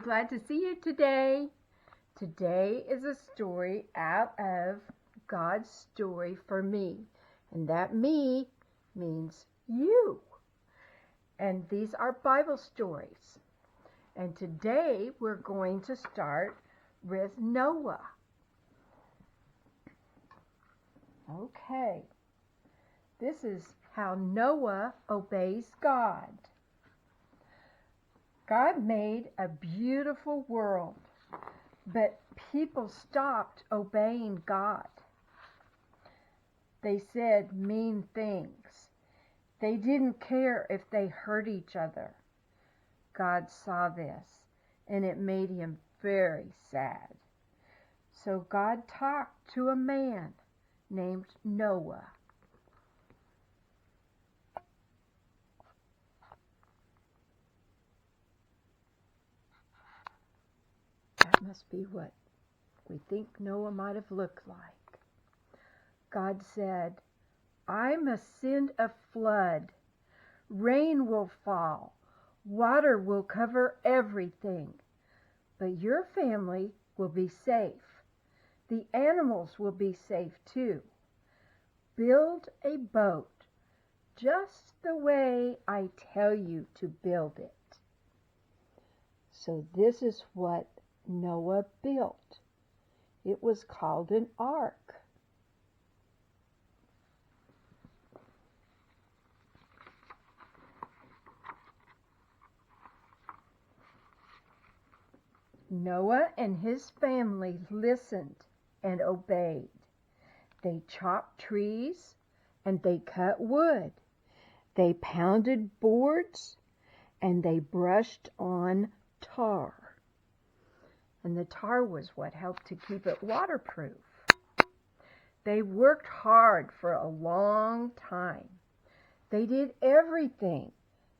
glad to see you today. Today is a story out of God's story for me. And that me means you. And these are Bible stories. And today we're going to start with Noah. Okay. This is how Noah obeys God. God made a beautiful world, but people stopped obeying God. They said mean things. They didn't care if they hurt each other. God saw this, and it made him very sad. So God talked to a man named Noah. That must be what we think Noah might have looked like. God said, I must send a flood. Rain will fall. Water will cover everything. But your family will be safe. The animals will be safe too. Build a boat just the way I tell you to build it. So this is what Noah built. It was called an ark. Noah and his family listened and obeyed. They chopped trees and they cut wood. They pounded boards and they brushed on tar. And the tar was what helped to keep it waterproof. They worked hard for a long time. They did everything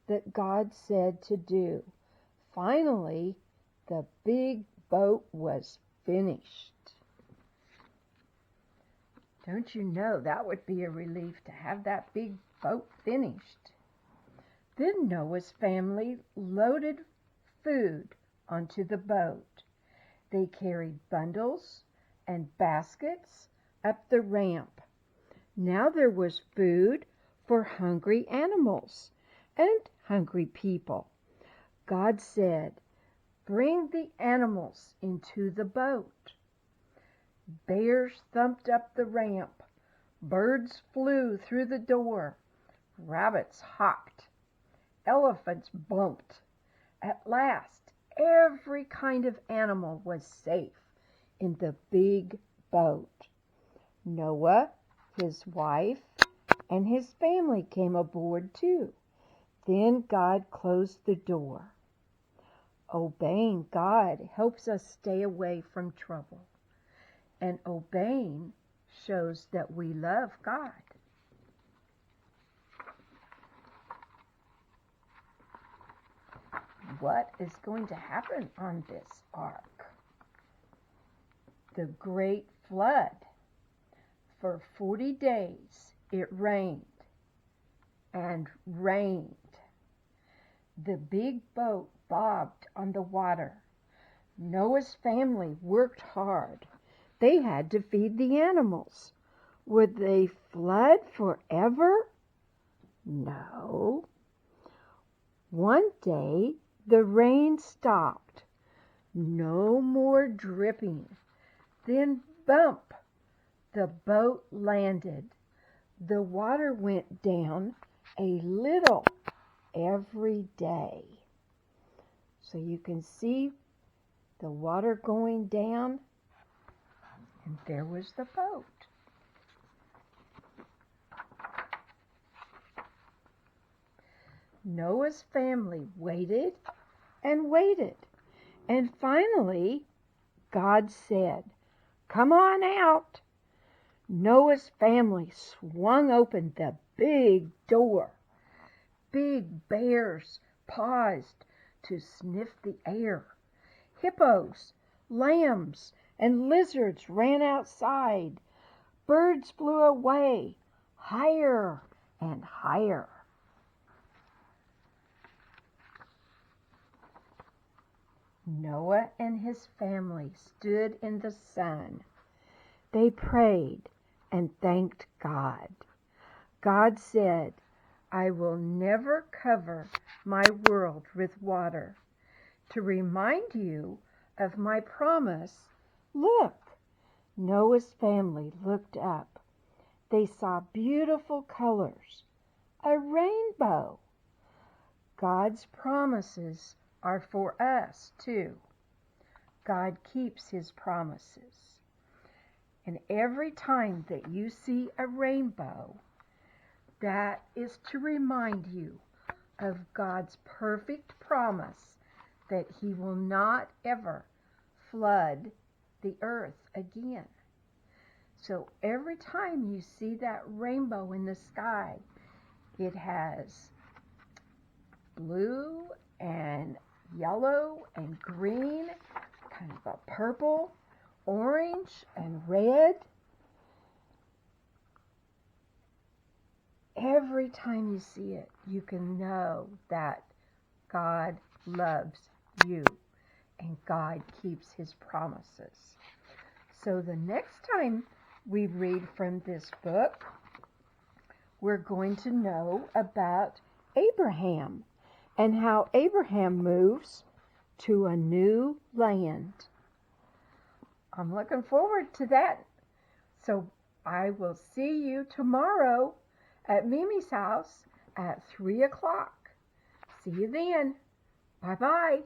that God said to do. Finally, the big boat was finished. Don't you know that would be a relief to have that big boat finished? Then Noah's family loaded food onto the boat. They carried bundles and baskets up the ramp. Now there was food for hungry animals and hungry people. God said, bring the animals into the boat. Bears thumped up the ramp. Birds flew through the door. Rabbits hopped. Elephants bumped. At last, every kind of animal was safe in the big boat. Noah, his wife, and his family came aboard too. Then God closed the door. Obeying God helps us stay away from trouble. And obeying shows that we love God. What is going to happen on this ark? The great flood. For 40 days it rained and rained. The big boat bobbed on the water. Noah's family worked hard. They had to feed the animals. Would they flood forever? No. One day the rain stopped. No more dripping. Then bump, the boat landed. The water went down a little every day. So you can see the water going down, and there was the boat. Noah's family waited and waited, and finally God said, come on out. Noah's family swung open the big door. Big bears paused to sniff the air. Hippos, lambs, and lizards ran outside. Birds flew away, higher and higher. Noah and his family stood in the sun. They prayed and thanked God. God said, I will never cover my world with water. To remind you of my promise, look. Noah's family looked up. They saw beautiful colors, a rainbow. God's promises are for us too. God keeps his promises. And every time that you see a rainbow, that is to remind you of God's perfect promise that he will not ever flood the earth again. So every time you see that rainbow in the sky, it has blue and yellow and green, kind of a purple, orange and red. Every time you see it, you can know that God loves you and God keeps his promises. So the next time we read from this book, we're going to know about Abraham and how Abraham moves to a new land. I'm looking forward to that. So I will see you tomorrow at Mimi's house at 3 o'clock. See you then. Bye-bye.